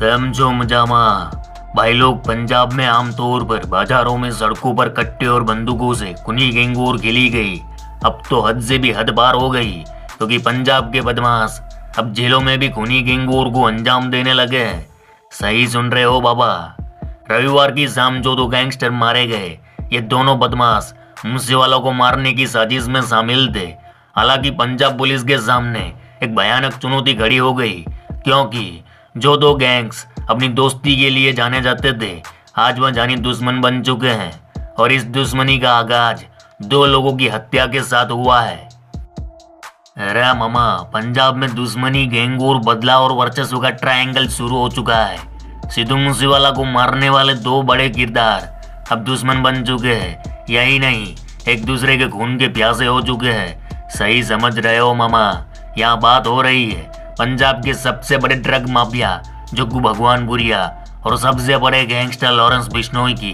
जो मजामा भाई लोग पंजाब में आमतौर पर बाजारों में सड़कों पर कट्टे और बंदूकों से खूनी गैंगवॉर खेली गई। अब तो हद से भी हद पार हो गई, क्योंकि पंजाब के बदमाश अब जेलों में भी खूनी गैंगवॉर को अंजाम देने लगे हैं। सही सुन रहे हो बाबा। रविवार की शाम जो दो गैंगस्टर मारे गए, ये दोनों बदमाश मूसेवाला को मारने की साजिश में शामिल थे। हालांकि पंजाब पुलिस के सामने एक भयानक चुनौती खड़ी हो गई, क्योंकि जो दो गैंग्स अपनी दोस्ती के लिए जाने जाते थे, आज वह जानी दुश्मन बन चुके हैं। और इस दुश्मनी का आगाज दो लोगों की हत्या के साथ हुआ है। अरे मामा, पंजाब में दुश्मनी, गैंगवॉर, बदला और वर्चस्व का ट्रायंगल शुरू हो चुका है। सिद्धू मूसेवाला को मारने वाले दो बड़े किरदार अब दुश्मन बन चुके हैं। यही नहीं, एक दूसरे के खून के प्यासे हो चुके हैं। सही समझ रहे हो मामा। यहाँ बात हो रही है पंजाब के सबसे बड़े ड्रग माफिया जग्गू भगवानपुरिया और सबसे बड़े गैंगस्टर लॉरेंस बिश्नोई की।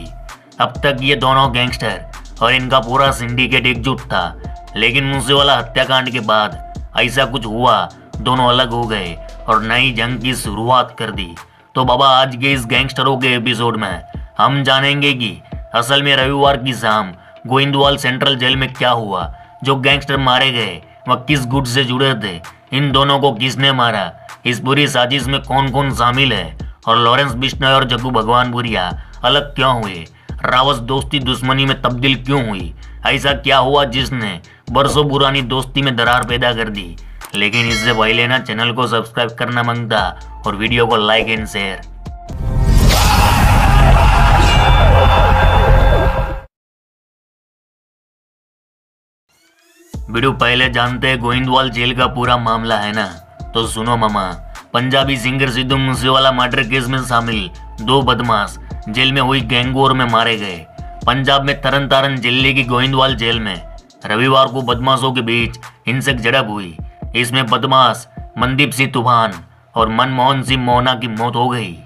अब तक ये दोनों गैंगस्टर और इनका पूरा सिंडिकेट एकजुट था, लेकिन मूसेवाला हत्याकांड के बाद ऐसा कुछ हुआ, दोनों अलग हो गए और नई जंग की शुरुआत कर दी। तो बाबा, आज के इस गैंगस्टरों के एपिसोड में हम जानेंगे कि असल में रविवार की शाम गोइंदवाल सेंट्रल जेल में क्या हुआ, जो गैंगस्टर मारे गए वह किस गुट से जुड़े थे, इन दोनों को किसने मारा, इस पूरी साजिश में कौन कौन शामिल है, और लॉरेंस बिश्नोई और जग्गू भगवानपुरिया अलग क्यों हुए, रावस दोस्ती दुश्मनी में तब्दील क्यों हुई, ऐसा क्या हुआ जिसने बरसों पुरानी दोस्ती में दरार पैदा कर दी। लेकिन इससे पहले ना चैनल को सब्सक्राइब करना मांगता और वीडियो को लाइक एंड शेयर। वीडियो पहले जानते हैं गोइंदवाल जेल का पूरा मामला है ना, तो सुनो मामा। Punjabi singer Sidhu Moosewala murder case में शामिल दो बदमाश जेल में हुई गैंगवॉर में मारे गए। पंजाब में तरन तारण जिले की गोइंदवाल जेल में रविवार को बदमाशों के बीच हिंसक झड़प हुई। इसमें बदमाश मनदीप सिंह तूफान और मनमोहन सिंह मोहना की मौत हो गई।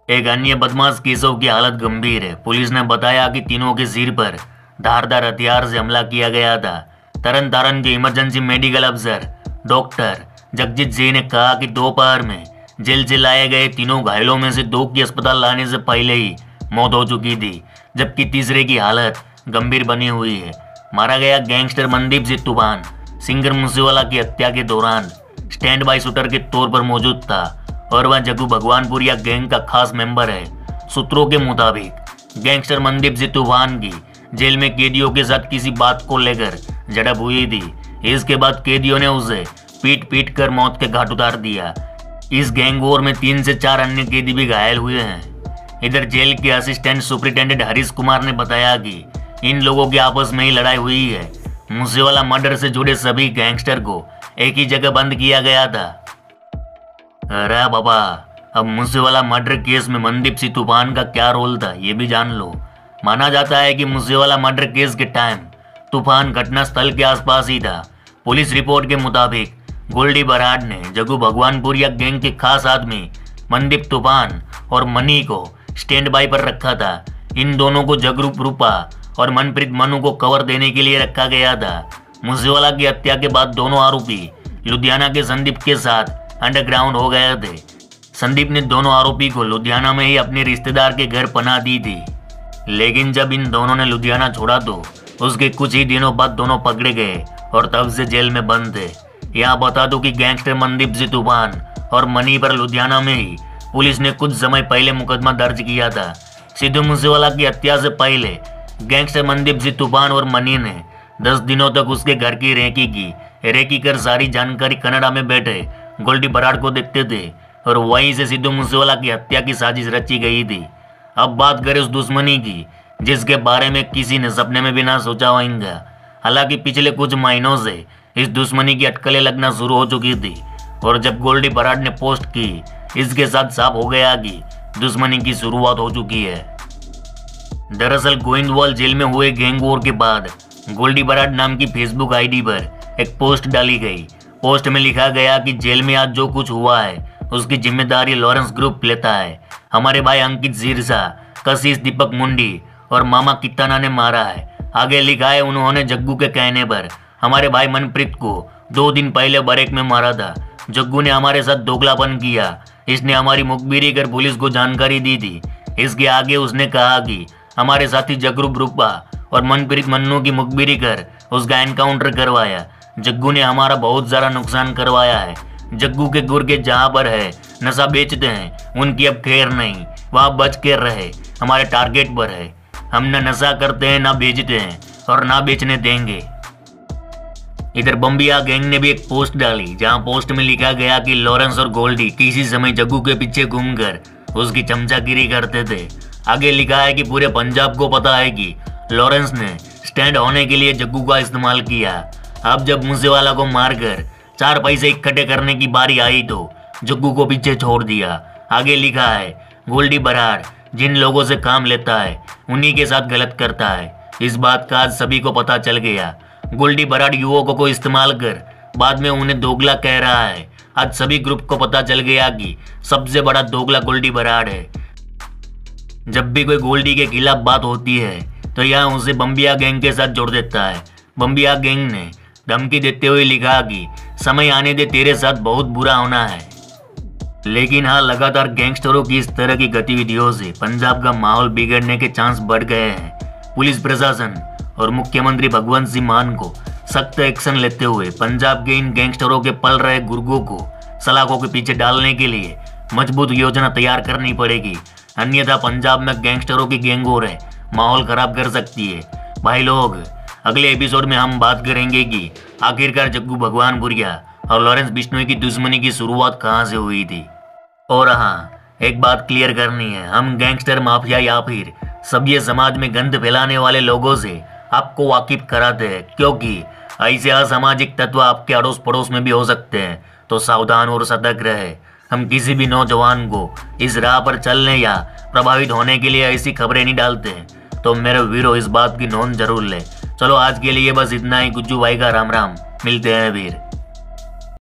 एक अन्य बदमाश केशव की हालत गंभीर है। पुलिस ने बताया कि तीनों के सिर पर धारदार हथियार से हमला किया गया था। तरन तारण के इमरजेंसी मेडिकल अफसर डॉक्टर जगजीत सिंह ने कहा कि दोपहर में जेल से लाए गए तीनों घायलों में से दो की अस्पताल लाने से पहले ही मौत हो चुकी थी, जबकि तीसरे की हालत गंभीर बनी हुई है। मारा गया गैंगस्टर मनदीप सिंह तूफान सिंगर मूसेवाला की हत्या के दौरान स्टैंड बाय शूटर के तौर पर मौजूद था और वह जग्गू भगवानपुरिया गैंग का खास मेंबर है। सूत्रों के मुताबिक गैंगस्टर मनदीप सिंह तूफान की जेल में कैदियों के साथ किसी बात को लेकर झड़प हुई थी। इसके बाद कैदियों ने उसे पीट पीट कर मौत के घाट उतार दिया। इस गैंगवॉर में 3 से 4 अन्य कैदी भी घायल हुए हैं। इधर जेल के असिस्टेंट सुपरिटेंडेंट हरीश कुमार ने बताया कि इन लोगों की आपस में ही लड़ाई हुई है। मूसेवाला मर्डर से जुड़े सभी गैंगस्टर को एक ही जगह बंद किया गया था। अरे बाबा, अब मूसेवाला मर्डर केस में मनदीप सिंह तूफान का क्या रोल था, ये भी जान लो। माना जाता है कि मूसेवाला मर्डर केस के टाइम तूफान घटनास्थल के आसपास ही था। पुलिस रिपोर्ट के मुताबिक गोल्डी बराड ने जग्गू भगवानपुरिया गैंग के खास आदमी मनदीप तूफान और मनी को स्टैंड बाय पर रखा था। इन दोनों को जगरूप रूपा और मनप्रीत मनु को कवर देने के लिए रखा गया था। मूसेवाला की हत्या के बाद दोनों आरोपी लुधियाना के संदीप के साथ अंडरग्राउंड हो गए थे। संदीप ने दोनों आरोपी को लुधियाना में ही अपने रिश्तेदार के घर पनाह दी थी, लेकिन जब इन दोनों ने लुधियाना छोड़ा तो उसके कुछ ही दिनों बाद दोनों पकड़े गए और तब से जेल में बंद थे। यहाँ बता दूं कि गैंगस्टर मनदीप सिंह तूफान और मनी पर लुधियाना में ही पुलिस ने कुछ समय पहले मुकदमा दर्ज किया था। सिद्धू मूसेवाला की हत्या से पहले गैंगस्टर मनदीप सिंह तूफान और मनी ने 10 दिनों तक उसके घर की रेकी कर सारी जानकारी कनाडा में बैठे गोल्डी बराड को देते थे और वहीं से सिद्धू मूसेवाला की हत्या की साजिश रची गई थी। अब बात करें उस दुश्मनी की जिसके बारे में किसी ने सपने में भी ना सोचा होगा। हालांकि पिछले कुछ महीनों से इस दुश्मनी की अटकलें लगना शुरू हो चुकी थी और जब गोल्डी बराड ने पोस्ट की, इसके साथ साफ हो गया कि दुश्मनी की शुरुआत हो चुकी है। दरअसल गोइंदवाल जेल में हुए गैंगवॉर के बाद गोल्डी बराड नाम की फेसबुक आईडी पर एक पोस्ट डाली गई। पोस्ट में लिखा गया कि जेल में आज जो कुछ हुआ है उसकी जिम्मेदारी लॉरेंस ग्रुप लेता है। हमारे भाई अंकित सिरसा, कशिश दीपक मुंडी और मामा कित्ताना ने मारा है। आगे लिखा है, उन्होंने जग्गू के कहने पर हमारे भाई मनप्रीत को 2 दिन पहले बरेक में मारा था। जग्गू ने हमारे साथ दोगलापन किया। इसने हमारी मुखबिरी कर पुलिस को जानकारी दी थी। इसके आगे उसने कहा कि हमारे साथी जगरू ब्रुपा और मनप्रीत मन्नू की मुखबिरी कर उसका एनकाउंटर करवाया। जग्गू ने हमारा बहुत ज़्यादा नुकसान करवाया है। जग्गू के गुर्गे जहाँ पर है नशा बेचते हैं, उनकी अब खैर नहीं, वहाँ बच के रहे, हमारे टारगेट पर है। हम न नशा करते हैं, ना बेचते हैं और ना बेचने देंगे। इधर बम्बिया गैंग ने भी एक पोस्ट डाली जहां पोस्ट में लिखा गया कि लॉरेंस और गोल्डी किसी समय जग्गू के पीछे घूमकर उसकी चमचागिरी करते थे। आगे लिखा है कि पूरे पंजाब को पता है कि लॉरेंस ने स्टैंड होने के लिए जग्गू का इस्तेमाल किया। अब जब मूसेवाला को मारकर 4 पैसे इकट्ठे करने की बारी आई तो जग्गू को पीछे छोड़ दिया। आगे लिखा है गोल्डी बराड़ जिन लोगों से काम लेता है उन्हीं के साथ गलत करता है। इस बात का आज सभी को पता चल गया। गोल्डी बराड़ युवकों को इस्तेमाल कर बाद में उन्हें दोगला कह रहा है। आज सभी ग्रुप को पता चल गया कि सबसे बड़ा दोगला गोल्डी बराड़ है। जब भी कोई गोल्डी के खिलाफ बात होती है तो यहाँ उसे बम्बिया गैंग के साथ जोड़ देता है। बम्बिया गैंग ने धमकी देते हुए लिखा कि समय आने दे, तेरे साथ बहुत बुरा होना है। लेकिन हाँ, लगातार गैंगस्टरों की इस तरह की गतिविधियों से पंजाब का माहौल बिगड़ने के चांस बढ़ गए हैं। पुलिस प्रशासन और मुख्यमंत्री भगवंत सिंह मान को सख्त एक्शन लेते हुए पंजाब के इन गैंगस्टरों के पल रहे गुर्गों को सलाखों के पीछे डालने के लिए मजबूत योजना तैयार करनी पड़ेगी। अन्यथा पंजाब में गैंगस्टरों की गैंगवॉर माहौल खराब कर सकती है। भाई लोग, अगले एपिसोड में हम बात करेंगे कि आखिरकार जग्गू भगवानपुरिया और लॉरेंस बिश्नोई की दुश्मनी की शुरुआत कहाँ से हुई थी। और हाँ, एक बात क्लियर करनी है, हम गैंगस्टर माफिया या फिर सभ्य समाज में गंद फैलाने वाले लोगों से आपको वाकिफ कराते हैं, क्योंकि ऐसे असामाजिक तत्व आपके अड़ोस पड़ोस में भी हो सकते हैं। तो सावधान और सतर्क रहे। हम किसी भी नौजवान को इस राह पर चलने या प्रभावित होने के लिए ऐसी खबरें नहीं डालते हैं। तो मेरे वीरों, इस बात की नोंद जरूर ले। चलो आज के लिए बस इतना ही। गुज्जू भाई का राम राम, मिलते हैं फिर।